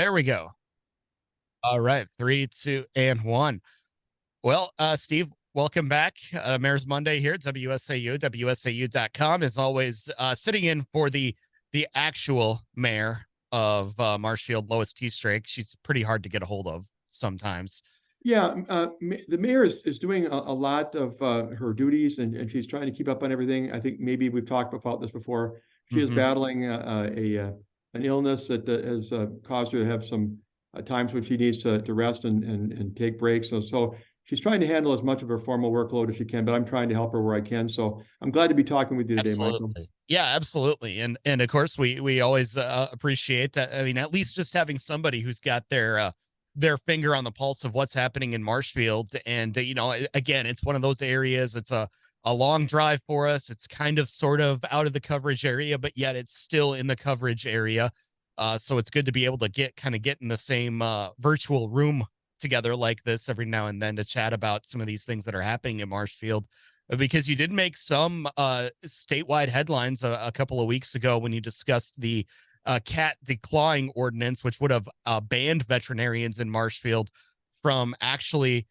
There we go. All right. Three, two, and one. Well, Steve, welcome back. Mayor's Monday here at WSAU, WSAU.com. As always, sitting in for the actual mayor of Marshfield, Lois T. Strake. She's pretty hard to get a hold of sometimes. Yeah, the mayor is doing a lot of her duties, and she's trying to keep up on everything. I think maybe we've talked about this before. She is Mm-hmm. battling an illness that has caused her to have some times when she needs to rest and take breaks. So she's trying to handle as much of her formal workload as she can, but I'm trying to help her where I can. So I'm glad to be talking with you today, Michael. Absolutely. Yeah, absolutely. And of course we always appreciate that. I mean, at least just having somebody who's got their finger on the pulse of what's happening in Marshfield. And again, it's one of those areas. It's a long drive for us. It's kind of sort of out of the coverage area, but yet it's still in the coverage area. So it's good to be able to get in the same virtual room together like this every now and then to chat about some of these things that are happening in Marshfield, because you did make some statewide headlines a couple of weeks ago when you discussed the cat declawing ordinance, which would have banned veterinarians in Marshfield from actually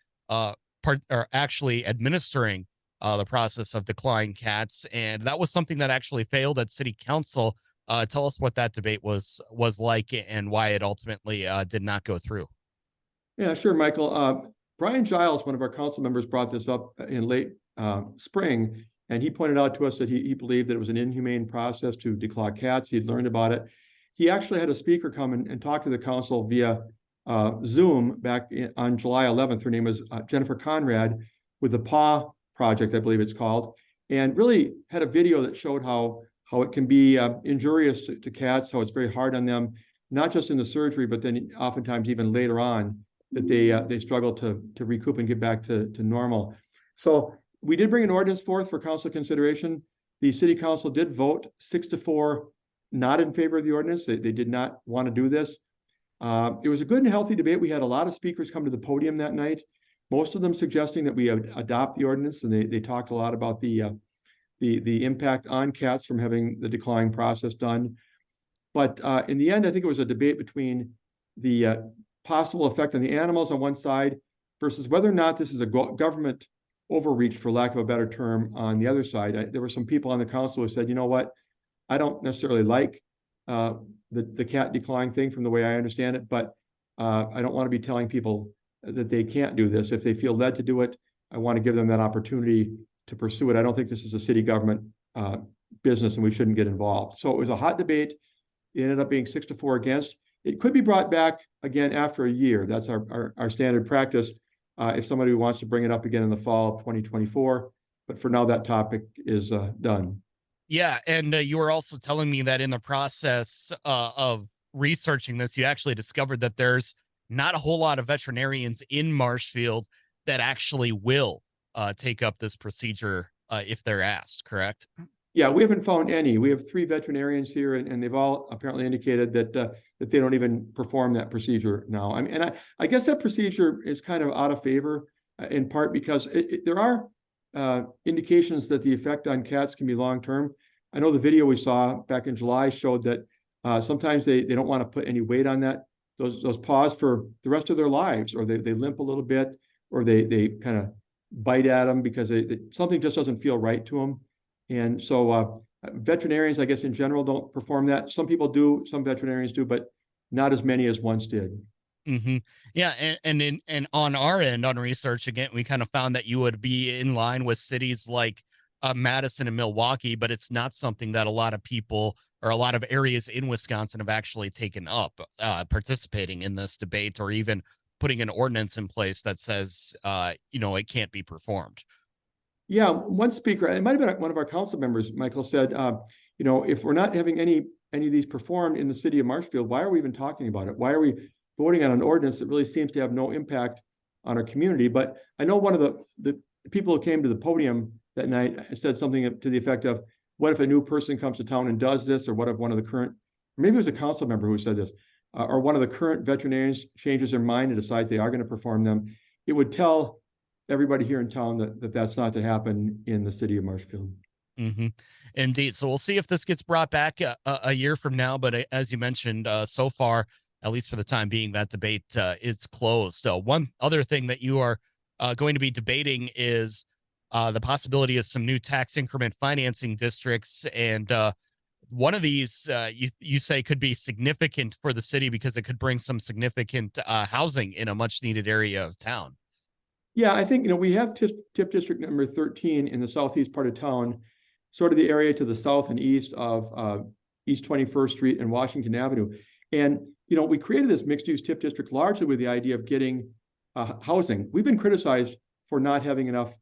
actually administering the process of declawing cats, and that was something that actually failed at City Council. Tell us what that debate was like and why it ultimately did not go through. Yeah, sure, Michael. Brian Giles, one of our council members, brought this up in late spring, and he pointed out to us that he believed that it was an inhumane process to declaw cats. He had learned about it. He actually had a speaker come and talk to the council via Zoom on July 11th. Her name was Jennifer Conrad with the PAW Project, I believe it's called, and really had a video that showed how it can be injurious to cats, how it's very hard on them, not just in the surgery, but then oftentimes even later on, that they struggle to recoup and get back to normal. So we did bring an ordinance forth for council consideration. The city council did vote 6-4 not in favor of the ordinance. They did not want to do this. It was a good and healthy debate. We had a lot of speakers come to the podium that night, most of them suggesting that we adopt the ordinance, and they talked a lot about the impact on cats from having the declawing process done. But in the end, I think it was a debate between the possible effect on the animals on one side versus whether or not this is a government overreach, for lack of a better term, on the other side. There were some people on the council who said, you know what, I don't necessarily like the cat declawing thing from the way I understand it, but I don't want to be telling people that they can't do this. If they feel led to do it, I want to give them that opportunity to pursue it. I don't think this is a city government business, and we shouldn't get involved. So it was a hot debate. It ended up being 6-4 against. It could be brought back again after a year. That's our standard practice if somebody wants to bring it up again in the fall of 2024. But for now, that topic is done. Yeah, and you were also telling me that in the process of researching this, you actually discovered that there's not a whole lot of veterinarians in Marshfield that actually will take up this procedure if they're asked, correct? Yeah, we haven't found any. We have 3 veterinarians here, and they've all apparently indicated that that they don't even perform that procedure now. I mean, and I guess that procedure is kind of out of favor in part because there are indications that the effect on cats can be long-term. I know the video we saw back in July showed that sometimes they don't want to put any weight on those paws for the rest of their lives, or they limp a little bit, or they kind of bite at them because something just doesn't feel right to them. And so veterinarians, I guess, in general, don't perform that. Some people do, some veterinarians do, but not as many as once did. Mm-hmm. Yeah, and on our end, on research, again, we kind of found that you would be in line with cities like Madison and Milwaukee, but it's not something that a lot of people or a lot of areas in Wisconsin have actually taken up participating in this debate, or even putting an ordinance in place that says, it can't be performed. Yeah, one speaker, it might have been one of our council members, Michael, said, if we're not having any of these performed in the city of Marshfield, why are we even talking about it? Why are we voting on an ordinance that really seems to have no impact on our community? But I know one of the people who came to the podium that night said something to the effect of, what if a new person comes to town and does this? Or what if one of the current, maybe it was a council member who said this, or one of the current veterinarians changes their mind and decides they are going to perform them? It would tell everybody here in town that that's not to happen in the city of Marshfield. Mm-hmm. Indeed. So we'll see if this gets brought back a year from now. But as you mentioned, so far, at least for the time being, that debate is closed. So one other thing that you are going to be debating is the possibility of some new tax increment financing districts. And one of these you say could be significant for the city because it could bring some significant housing in a much needed area of town. Yeah, I think, we have TIF district number 13 in the southeast part of town, sort of the area to the south and east of East 21st Street and Washington Avenue. And, we created this mixed use TIF district largely with the idea of getting housing. We've been criticized for not having enough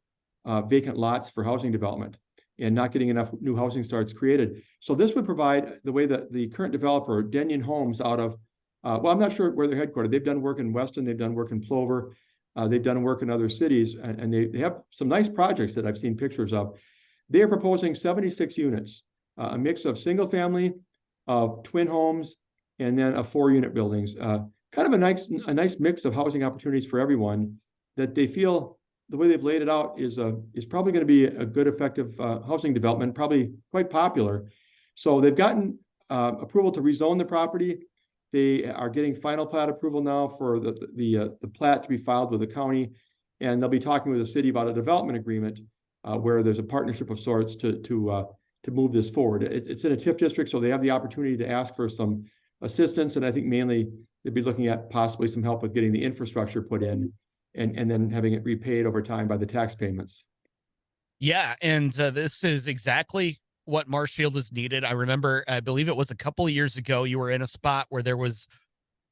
vacant lots for housing development and not getting enough new housing starts created. So this would provide, the way that the current developer, Denyon Homes, out of, well, I'm not sure where they're headquartered. They've done work in Weston, they've done work in Plover, they've done work in other cities, and they have some nice projects that I've seen pictures of. They are proposing 76 units, a mix of single family, twin homes, and then 4-unit buildings. Kind of a nice mix of housing opportunities for everyone that they feel the way they've laid it out is probably going to be a good, effective housing development, probably quite popular. So they've gotten approval to rezone the property. They are getting final plat approval now for the plat to be filed with the county, and they'll be talking with the city about a development agreement where there's a partnership of sorts to move this forward. It's in a TIF district, so they have the opportunity to ask for some assistance, and I think mainly they'd be looking at possibly some help with getting the infrastructure put in, and then having it repaid over time by the tax payments. Yeah, and this is exactly what Marshfield is needed. I remember, I believe it was a couple of years ago, you were in a spot where there was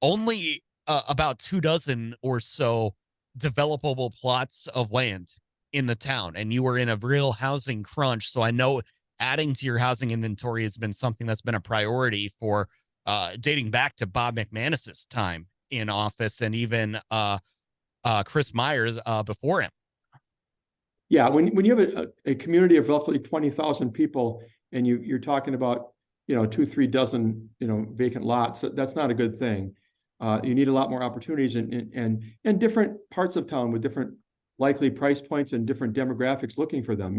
only about 24 or so developable plots of land in the town, and you were in a real housing crunch. So I know adding to your housing inventory has been something that's been a priority for dating back to Bob McManus's time in office, and even Chris Myers before him. Yeah, when you have a community of roughly 20,000 people and you're talking about 2-3 dozen vacant lots, that's not a good thing. You need a lot more opportunities and different parts of town with different likely price points and different demographics looking for them.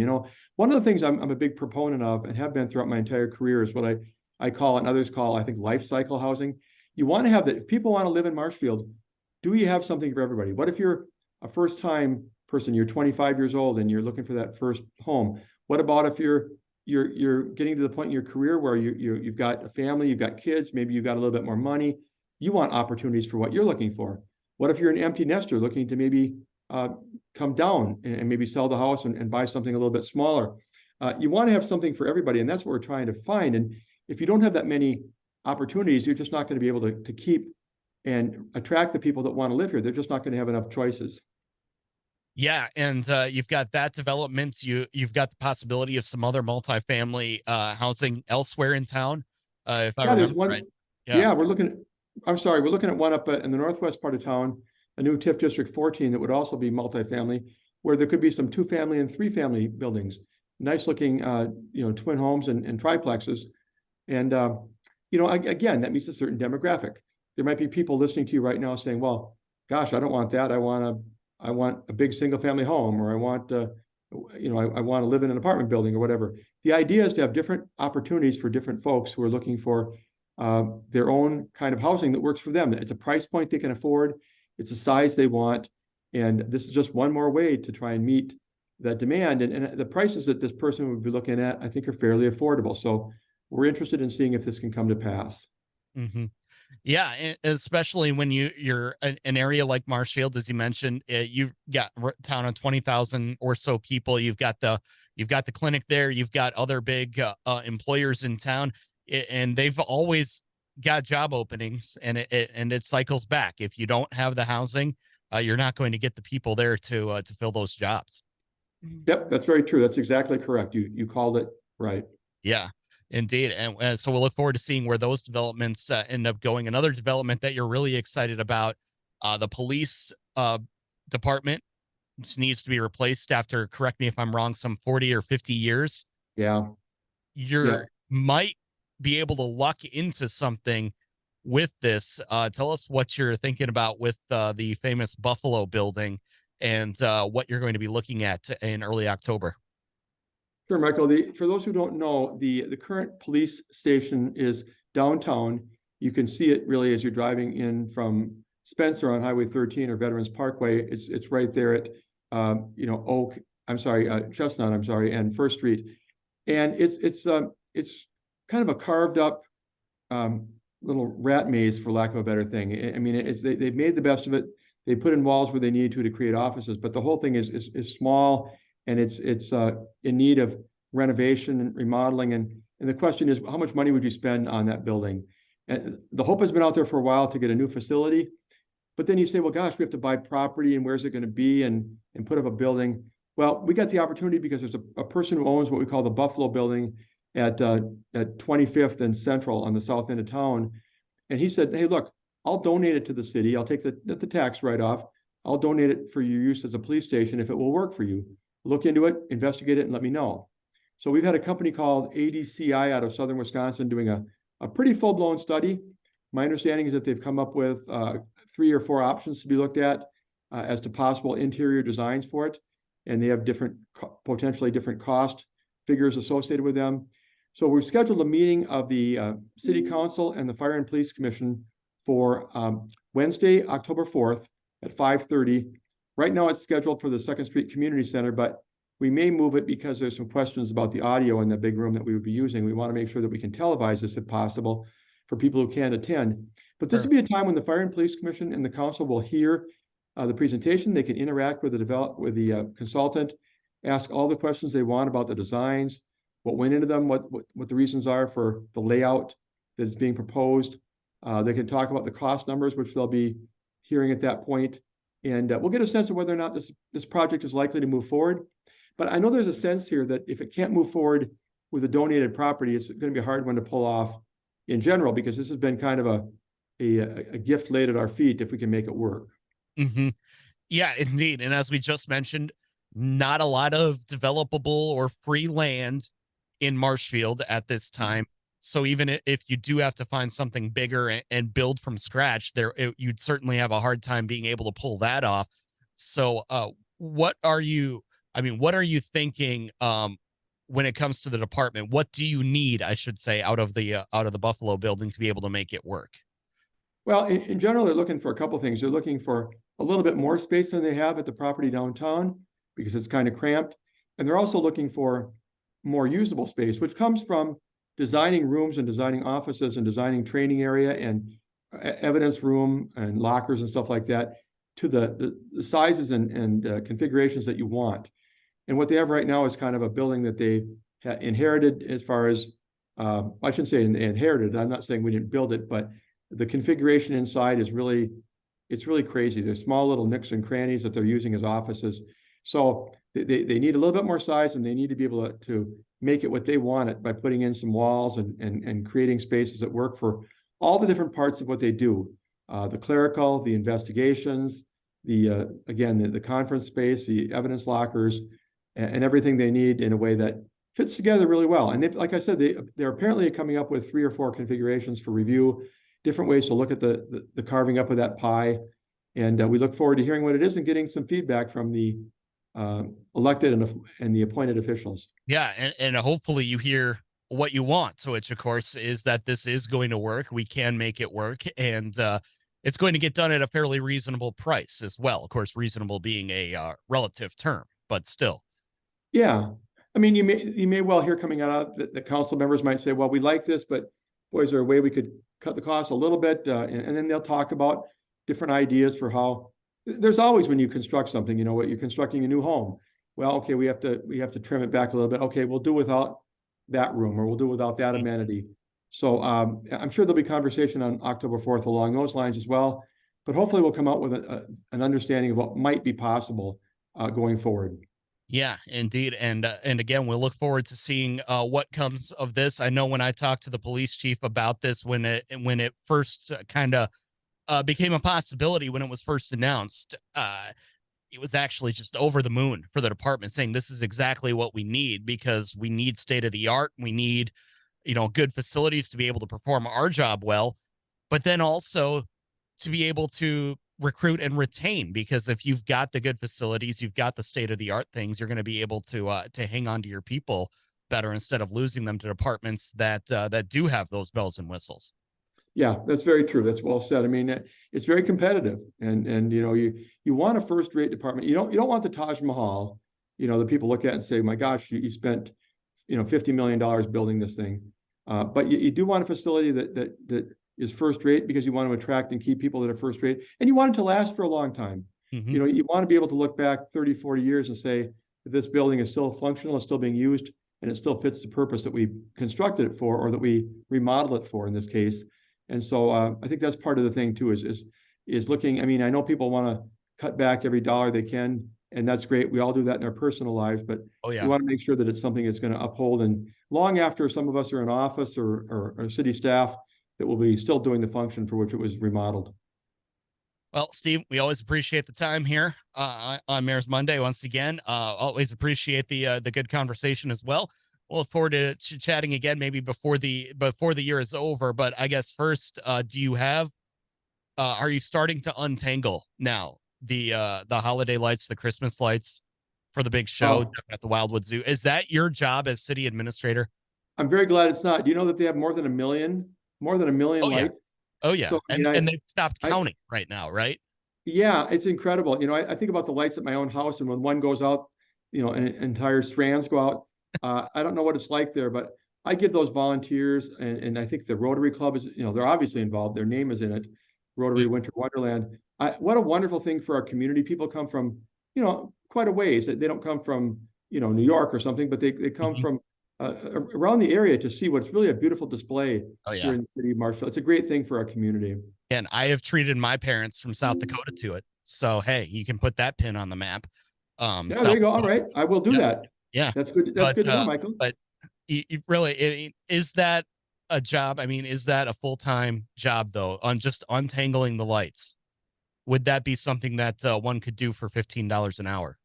One of the things I'm a big proponent of and have been throughout my entire career is what I call, and others call, I think, life cycle housing. You want to have that. If people want to live in Marshfield, do you have something for everybody? What if you're a first time person, you're 25 years old and you're looking for that first home? What about if you're getting to the point in your career where you've got a family, you've got kids, maybe you've got a little bit more money, you want opportunities for what you're looking for? What if you're an empty nester looking to maybe come down and maybe sell the house and buy something a little bit smaller? You want to have something for everybody, and that's what we're trying to find. And if you don't have that many opportunities, you're just not going to be able to keep and attract the people that want to live here. They're just not going to have enough choices. Yeah, and you've got that development. You've got the possibility of some other multifamily housing elsewhere in town, if I Yeah, there's remember one. right. Yeah. Yeah, we're looking at one up in the northwest part of town, a new TIF District 14 that would also be multifamily, where there could be some 2-family and 3-family buildings, nice looking, twin homes and triplexes. And, again, that meets a certain demographic. There might be people listening to you right now saying, well, gosh, I don't want that. I want a big single family home, or I want to live in an apartment building or whatever. The idea is to have different opportunities for different folks who are looking for their own kind of housing that works for them. It's a price point they can afford. It's a size they want. And this is just one more way to try and meet that demand. And the prices that this person would be looking at, I think, are fairly affordable. So we're interested in seeing if this can come to pass. Mm-hmm. Yeah, especially when you're an area like Marshfield, as you mentioned, you've got a town of 20,000 or so people. You've got the clinic there. You've got other big employers in town, and they've always got job openings, and it cycles back. If you don't have the housing, you're not going to get the people there to fill those jobs. Yep, that's very true. That's exactly correct. You called it right. Yeah. Indeed. And so we'll look forward to seeing where those developments end up going. Another development that you're really excited about, the police department, which needs to be replaced after, correct me if I'm wrong, some 40 or 50 years. Yeah. You might be able to luck into something with this. Tell us what you're thinking about with the famous Buffalo building and what you're going to be looking at in early October. Sure, Michael. For those who don't know, the current police station is downtown. You can see it really as you're driving in from Spencer on Highway 13 or Veterans Parkway. It's right there at Chestnut, I'm sorry, and First Street, and it's kind of a carved up little rat maze, for lack of a better thing. I mean, they've made the best of it. They put in walls where they need to create offices, but the whole thing is small, and it's in need of renovation and remodeling. And the question is, how much money would you spend on that building? And the hope has been out there for a while to get a new facility, but then you say, well, gosh, we have to buy property, and where's it going to be, and put up a building. Well, we got the opportunity because there's a person who owns what we call the Buffalo Building at 25th and Central on the south end of town. And he said, hey, look, I'll donate it to the city. I'll take the tax write-off. I'll donate it for your use as a police station if it will work for you. Look into it, investigate it, and let me know. So we've had a company called ADCI out of Southern Wisconsin doing a pretty full-blown study. My understanding is that they've come up with 3 or 4 options to be looked at as to possible interior designs for it. And they have potentially different cost figures associated with them. So we've scheduled a meeting of the City Council and the Fire and Police Commission for Wednesday, October 4th at 5:30. Right now it's scheduled for the Second Street Community Center, but we may move it because there's some questions about the audio in the big room that we would be using. We want to make sure that we can televise this if possible for people who can't attend. But this will be a time when the Fire and Police Commission and the council will hear the presentation. They can interact with the consultant, ask all the questions they want about the designs, what went into them, what the reasons are for the layout that is being proposed. They can talk about the cost numbers, which they'll be hearing at that point. And we'll get a sense of whether or not this project is likely to move forward. But I know there's a sense here that if it can't move forward with a donated property, it's going to be a hard one to pull off in general, because this has been kind of a gift laid at our feet if we can make it work. Mm-hmm. Yeah, indeed. And as we just mentioned, not a lot of developable or free land in Marshfield at this time. So even if you do have to find something bigger and build from scratch, you'd certainly have a hard time being able to pull that off. So what are you thinking when it comes to the department? What do you need, I should say, out of the Buffalo Building to be able to make it work? Well, in general, they're looking for a couple of things. They're looking for a little bit more space than they have at the property downtown because it's kind of cramped. And they're also looking for more usable space, which comes from designing rooms and designing offices and designing training area and evidence room and lockers and stuff like that to the sizes and configurations that you want. And what they have right now is kind of a building that they inherited as far as, I shouldn't say inherited. I'm not saying we didn't build it, but the configuration inside is it's really crazy. There's small little nooks and crannies that they're using as offices. So they need a little bit more size, and they need to be able to make it what they want it by putting in some walls and creating spaces that work for all the different parts of what they do. The clerical, the investigations, the conference space, the evidence lockers, and everything they need in a way that fits together really well. And like I said, they're apparently coming up with 3 or 4 configurations for review, different ways to look at the carving up of that pie. And we look forward to hearing what it is and getting some feedback from the elected and the appointed officials. Yeah, and hopefully you hear what you want, so which of course is that this is going to work. We can make it work, and it's going to get done at a fairly reasonable price as well. Of course, reasonable being a relative term, but still. Yeah, I mean, you may well hear coming out the council members might say, well, we like this, but boy, is there a way we could cut the cost a little bit? And then they'll talk about different ideas for how. There's always, when you construct something, what you're constructing a new home. Well, okay, we have to trim it back a little bit. Okay, we'll do without that room, or we'll do without that amenity. So I'm sure there'll be conversation on October 4th along those lines as well. But hopefully we'll come out with an understanding of what might be possible going forward. Yeah, indeed. And again, we'll look forward to seeing what comes of this. I know when I talked to the police chief about this, when it first kind of became a possibility, when it was first announced, it was actually just over the moon for the department, saying this is exactly what we need, because we need state of the art. We need, good facilities to be able to perform our job well, but then also to be able to recruit and retain, because if you've got the good facilities, you've got the state of the art things, you're going to be able to hang on to your people better instead of losing them to departments that do have those bells and whistles. Yeah, that's very true. That's well said. I mean, it's very competitive, and you know, you want a first-rate department. You don't want the Taj Mahal. You know, the people look at it and say, "My gosh, you spent, you know, $50 million building this thing." But you do want a facility that is first rate because you want to attract and keep people that are first rate, and you want it to last for a long time. Hmm. You know, you want to be able to look back 30, 40 years and say that this building is still functional, it's still being used, and it still fits the purpose that we constructed it for, or that we remodeled it for in this case. And so I think that's part of the thing too, is looking. I mean, I know people want to cut back every dollar they can, and that's great. We all do that in our personal lives, but Oh you yeah. want to make sure that it's something that's going to uphold, and long after some of us are in office or city staff, that will be still doing the function for which it was remodeled. Well, Steve, we always appreciate the time here on Mayor's Monday. Once again, always appreciate the good conversation as well. We'll look forward to chatting again, maybe before the year is over. But I guess first, do you have? Are you starting to untangle now the holiday lights, the Christmas lights for the big show Oh, at the Wildwood Zoo? Is that your job as city administrator? I'm very glad it's not. Do you know that they have more than a million Oh yeah, lights? oh yeah, So I mean, and they've stopped I counting right now, right? yeah, it's incredible. You know, I think about the lights at my own house, and when one goes out, you know, and entire strands go out. I don't know what it's like there, but I give those volunteers, and I think the Rotary Club is, you know, they're obviously involved. Their name is in it, Yeah. Rotary Winter Wonderland. What a wonderful thing for our community. People come from, you know, quite a ways. They don't come from, you know, New York or something, but they come Mhm. from around the area to see what's really a beautiful display Oh here yeah. in the city of Marshfield. It's a great thing for our community. And I have treated my parents from South Dakota to it. So hey, you can put that pin on the map. Yeah, there South you go. All Dakota. right, I will do Yeah, that. yeah. That's good. That's But good to know, Michael. but you really is that a job? I mean, is that a full-time job though? On just untangling the lights, would that be something that one could do for $15 an hour?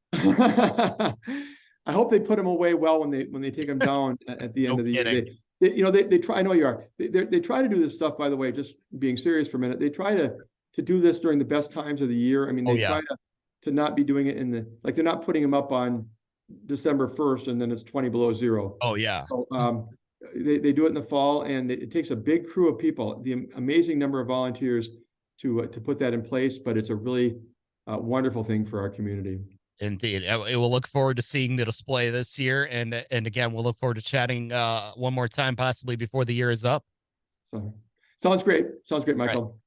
I hope they put them away well when they take them down at the end No of the year. kidding. You know, they try. I know you are. They try to do this stuff. By the way, just being serious for a minute, they try to do this during the best times of the year. I mean, Oh they yeah. try to not be doing it in the, like, they're not putting them up on December 1st and then it's 20 below zero. Oh yeah. So they do it in the fall, and it takes a big crew of people, the amazing number of volunteers to put that in place. But it's a really wonderful thing for our community. Indeed. We'll look forward to seeing the display this year. And again, we'll look forward to chatting one more time, possibly before the year is up. So sounds great. Sounds great, All right. Michael.